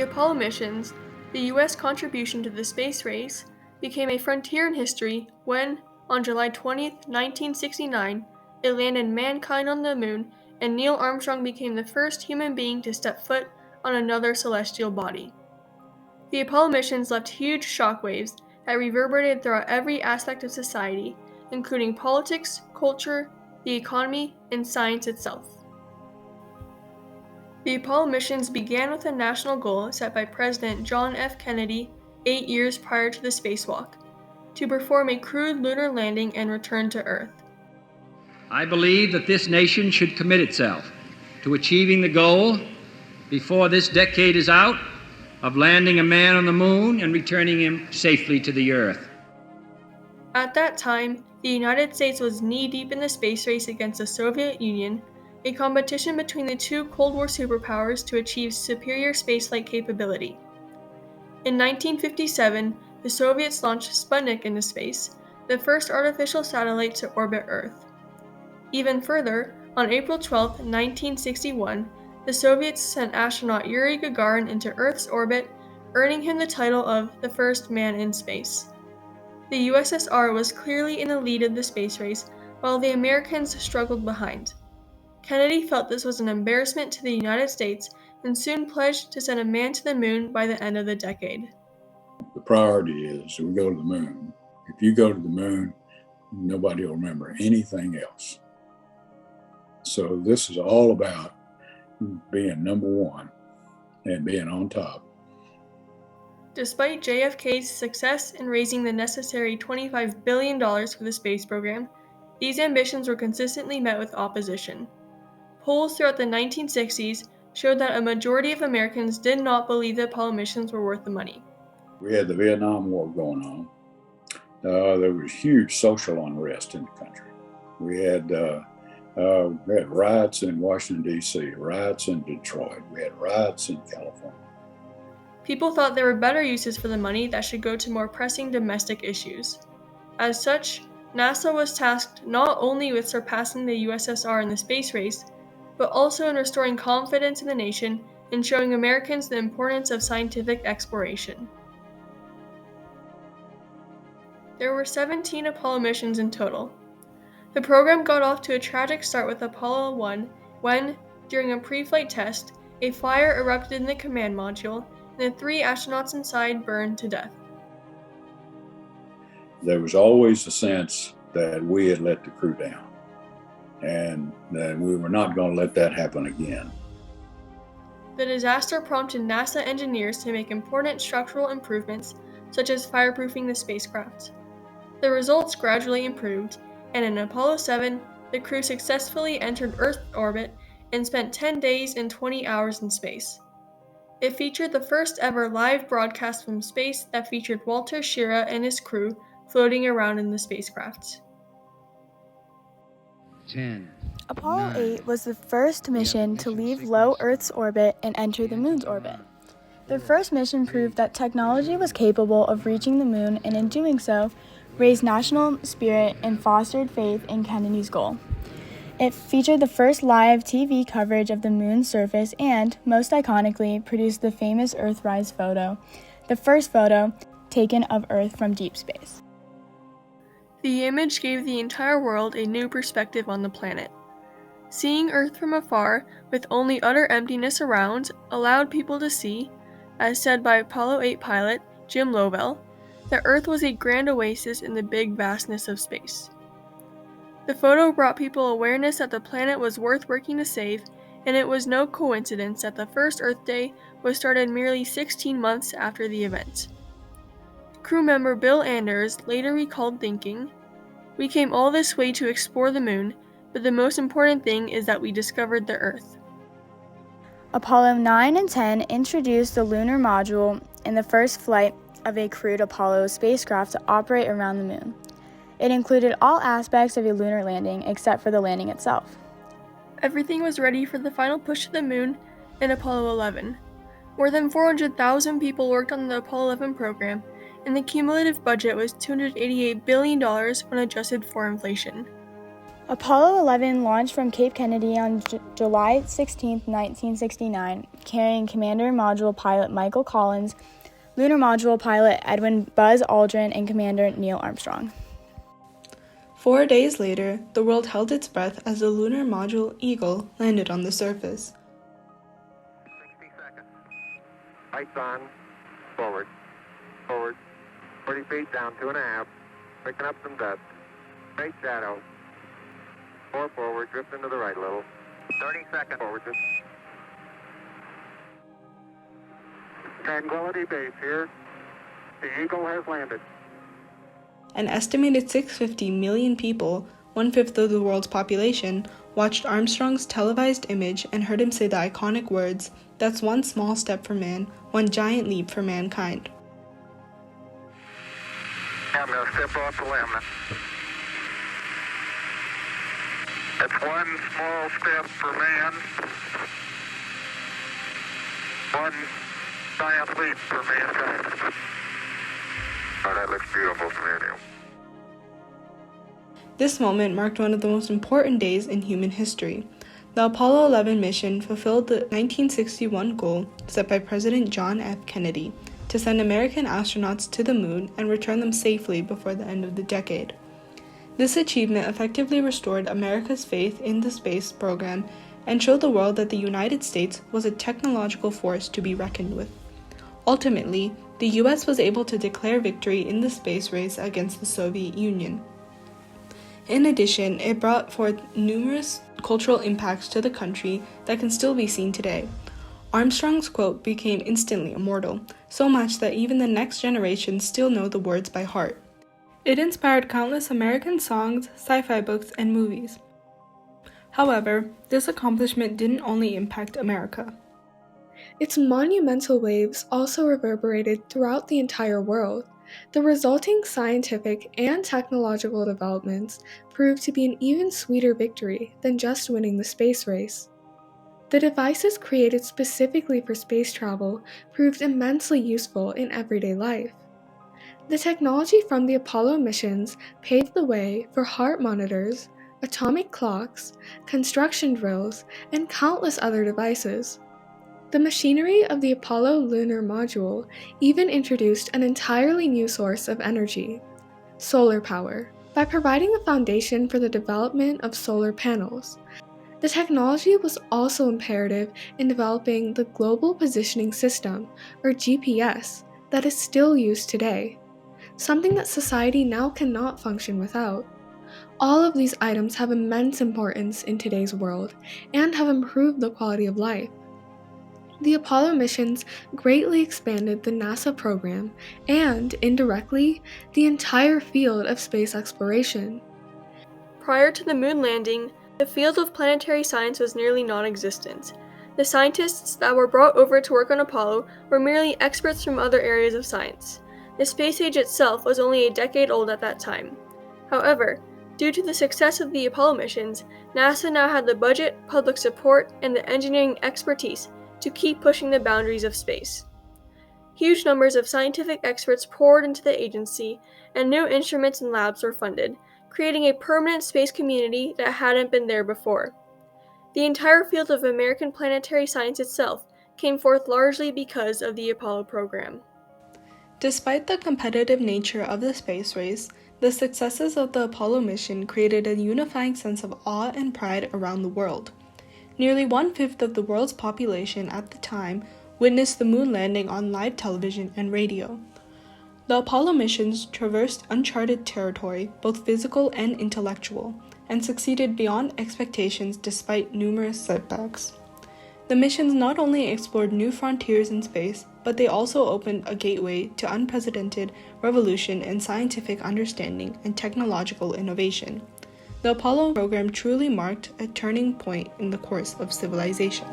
Apollo missions, the U.S. contribution to the space race became a frontier in history when, on July 20, 1969, it landed mankind on the moon and Neil Armstrong became the first human being to step foot on another celestial body. The Apollo missions left huge shockwaves that reverberated throughout every aspect of society, including politics, culture, the economy, and science itself. The Apollo missions began with a national goal set by President John F. Kennedy 8 years prior to the spacewalk, to perform a crewed lunar landing and return to Earth. I believe that this nation should commit itself to achieving the goal, before this decade is out, of landing a man on the moon and returning him safely to the Earth. At that time, the United States was knee-deep in the space race against the Soviet Union, a competition between the two Cold War superpowers to achieve superior spaceflight capability. In 1957, the Soviets launched Sputnik into space, the first artificial satellite to orbit Earth. Even further, on April 12, 1961, the Soviets sent astronaut Yuri Gagarin into Earth's orbit, earning him the title of the first man in space. The USSR was clearly in the lead of the space race, while the Americans struggled behind. Kennedy felt this was an embarrassment to the United States and soon pledged to send a man to the moon by the end of the decade. The priority is we go to the moon. If you go to the moon, nobody will remember anything else. So this is all about being number one and being on top. Despite JFK's success in raising the necessary $25 billion for the space program, these ambitions were consistently met with opposition. Polls throughout the 1960s showed that a majority of Americans did not believe the Apollo missions were worth the money. We had the Vietnam War going on. There was huge social unrest in the country. We had riots in Washington, D.C., riots in Detroit. We had riots in California. People thought there were better uses for the money that should go to more pressing domestic issues. As such, NASA was tasked not only with surpassing the USSR in the space race, but also in restoring confidence in the nation and showing Americans the importance of scientific exploration. There were 17 Apollo missions in total. The program got off to a tragic start with Apollo 1 when, during a pre-flight test, a fire erupted in the command module and the 3 astronauts inside burned to death. There was always a sense that we had let the crew down and that we were not going to let that happen again. The disaster prompted NASA engineers to make important structural improvements, such as fireproofing the spacecraft. The results gradually improved, and in Apollo 7, the crew successfully entered Earth orbit and spent 10 days and 20 hours in space. It featured the first ever live broadcast from space that featured Walter Schirra and his crew floating around in the spacecraft. 10. Apollo 8 was the first mission to leave low Earth's orbit and enter the moon's orbit. The first mission proved that technology was capable of reaching the moon, and in doing so, raised national spirit and fostered faith in Kennedy's goal. It featured the first live TV coverage of the moon's surface and, most iconically, produced the famous Earthrise photo, the first photo taken of Earth from deep space. The image gave the entire world a new perspective on the planet. Seeing Earth from afar, with only utter emptiness around, allowed people to see, as said by Apollo 8 pilot Jim Lovell, that Earth was a grand oasis in the big vastness of space. The photo brought people awareness that the planet was worth working to save, and it was no coincidence that the first Earth Day was started merely 16 months after the event. Crew member Bill Anders later recalled thinking, "We came all this way to explore the moon, but the most important thing is that we discovered the Earth." Apollo 9 and 10 introduced the lunar module in the first flight of a crewed Apollo spacecraft to operate around the moon. It included all aspects of a lunar landing except for the landing itself. Everything was ready for the final push to the moon in Apollo 11. More than 400,000 people worked on the Apollo 11 program, and the cumulative budget was $288 billion when adjusted for inflation. Apollo 11 launched from Cape Kennedy on July 16, 1969, carrying Commander Module Pilot Michael Collins, Lunar Module Pilot Edwin Buzz Aldrin, and Commander Neil Armstrong. 4 days later, the world held its breath as the lunar module Eagle landed on the surface. 60 seconds. Lights on. Forward. Forward. 40 feet down, 2.5. Picking up some dust. Straight shadow. 4 forward, drift into the right a little. 30 seconds forward, just. Tranquility Base here. The Eagle has landed. An estimated 650 million people, 1/5 of the world's population, watched Armstrong's televised image and heard him say the iconic words, "That's one small step for man, one giant leap for mankind." I'm going to step off the limb. That's one small step for man, one giant leap for mankind. Oh, that looks beautiful from here. This moment marked one of the most important days in human history. The Apollo 11 mission fulfilled the 1961 goal set by President John F. Kennedy to send American astronauts to the moon and return them safely before the end of the decade. This achievement effectively restored America's faith in the space program and showed the world that the United States was a technological force to be reckoned with. Ultimately, the US was able to declare victory in the space race against the Soviet Union. In addition, it brought forth numerous cultural impacts to the country that can still be seen today. Armstrong's quote became instantly immortal, so much that even the next generation still know the words by heart. It inspired countless American songs, sci-fi books, and movies. However, this accomplishment didn't only impact America. Its monumental waves also reverberated throughout the entire world. The resulting scientific and technological developments proved to be an even sweeter victory than just winning the space race. The devices created specifically for space travel proved immensely useful in everyday life. The technology from the Apollo missions paved the way for heart monitors, atomic clocks, construction drills, and countless other devices. The machinery of the Apollo lunar module even introduced an entirely new source of energy, solar power, by providing a foundation for the development of solar panels. The technology was also imperative in developing the Global Positioning System, or GPS, that is still used today, something that society now cannot function without. All of these items have immense importance in today's world and have improved the quality of life. The Apollo missions greatly expanded the NASA program and, indirectly, the entire field of space exploration. Prior to the moon landing, the field of planetary science was nearly non-existent. The scientists that were brought over to work on Apollo were merely experts from other areas of science. The space age itself was only a decade old at that time. However, due to the success of the Apollo missions, NASA now had the budget, public support, and the engineering expertise to keep pushing the boundaries of space. Huge numbers of scientific experts poured into the agency, and new instruments and labs were funded, creating a permanent space community that hadn't been there before. The entire field of American planetary science itself came forth largely because of the Apollo program. Despite the competitive nature of the space race, the successes of the Apollo mission created a unifying sense of awe and pride around the world. Nearly 1/5 of the world's population at the time witnessed the moon landing on live television and radio. The Apollo missions traversed uncharted territory, both physical and intellectual, and succeeded beyond expectations despite numerous setbacks. The missions not only explored new frontiers in space, but they also opened a gateway to unprecedented revolution in scientific understanding and technological innovation. The Apollo program truly marked a turning point in the course of civilization.